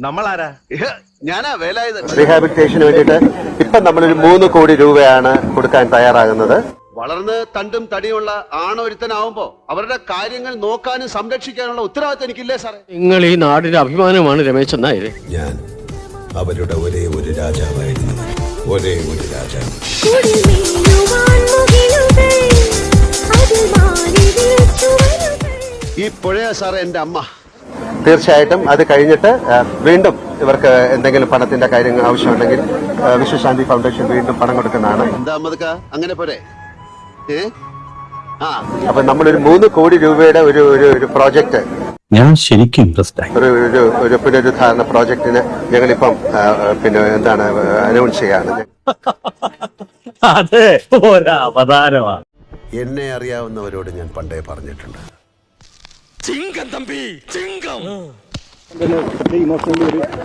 നമ്മളാരാ? ഞാനാ വേലായുധൻ. റീഹാബിലിറ്റേഷന് വേണ്ടിയിട്ട് ഇപ്പൊ നമ്മളൊരു 3 കോടി രൂപയാണ് കൊടുക്കാൻ തയ്യാറാകുന്നത്. വളർന്ന് തണ്ടും തടിയുള്ള ആണൊരുത്തനാവുമ്പോ അവരുടെ കാര്യങ്ങൾ നോക്കാനും സംരക്ഷിക്കാനുള്ള ഉത്തരവാദിത്തം എനിക്കില്ലേ സാറേ? നിങ്ങൾ ഈ നാടിന്റെ അഭിമാനമാണ് രമേശൻ നായർ. ഞാൻ അവരുടെ ഒരേ ഒരു രാജാവായിരുന്നു. ഒരേ ഒരു രാജാവ്. ഈ പുഴയ സാറേ എന്റെ അമ്മ. തീർച്ചയായിട്ടും അത് കഴിഞ്ഞിട്ട് വീണ്ടും ഇവർക്ക് എന്തെങ്കിലും പണത്തിന്റെ കാര്യങ്ങൾ ആവശ്യമുണ്ടെങ്കിൽ വിശ്വശാന്തി ഫൗണ്ടേഷൻ വീണ്ടും പണം കൊടുക്കുന്നതാണ്. എന്താ അമ്മദക്ക അങ്ങനെ പോരെ? അപ്പൊ നമ്മളൊരു 3 കോടി രൂപയുടെ ഒരു പ്രോജക്റ്റ്, ഞാൻ ശരിക്കും ഇൻട്രസ്റ്റ് ആയി. ഒരു പുനരുദ്ധാരണ പ്രോജക്റ്റിന് ഞങ്ങളിപ്പം അനൗൺസ് ചെയ്യാണ്. അതെ, ഒരവതാരമാണ്. എന്നെ അറിയാവുന്നവരോട് ഞാൻ പണ്ടേ പറഞ്ഞിട്ടുണ്ട്,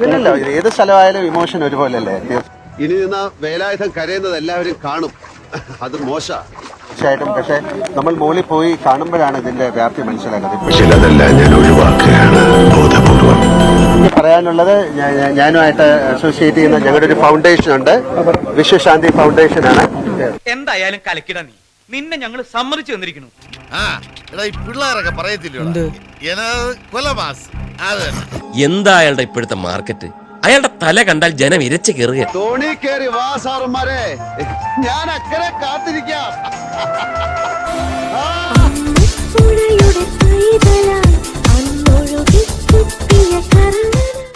ഇല്ലല്ലോ, ഏത് സ്ഥലമായാലും ഇമോഷൻ ഒരുപോലല്ലേ. ഇനി നിന്ന വേലായുധം കരയുന്നത് എല്ലാവരും കാണും. അത് മോശ. തീർച്ചയായിട്ടും. പക്ഷെ നമ്മൾ മുകളിൽ പോയി കാണുമ്പോഴാണ് ഇതിന്റെ വ്യാപ്തി മനസ്സിലാക്കുന്നത്. ചിലതെല്ലാം ഞാൻ ഒഴിവാക്കുകയാണ് ബോധപൂർവം. പറയാനുള്ളത്, ഞാനുമായിട്ട് അസോസിയേറ്റ് ചെയ്യുന്ന ഞങ്ങളുടെ ഒരു ഫൗണ്ടേഷൻ ഉണ്ട്, വിശ്വശാന്തി ഫൗണ്ടേഷൻ ആണ്. എന്തായാലും കലക്കിട നിന്നെ ഞങ്ങൾ സമ്മതിച്ചു തന്നിരിക്കുന്നു. പിള്ളേരൊക്കെ പറയത്തില്ലോ എന്താ അയാളുടെ ഇപ്പോഴത്തെ മാർക്കറ്റ്? അയാളുടെ തല കണ്ടാൽ ജനം ഇരച്ചു കയറുക. തോണി കയറി വാ സാറന്മാരെ, ഞാൻ അക്കരെ കാത്തിരിക്കാം. അന്നൊഴുകി കിട്ടിയ കരുണ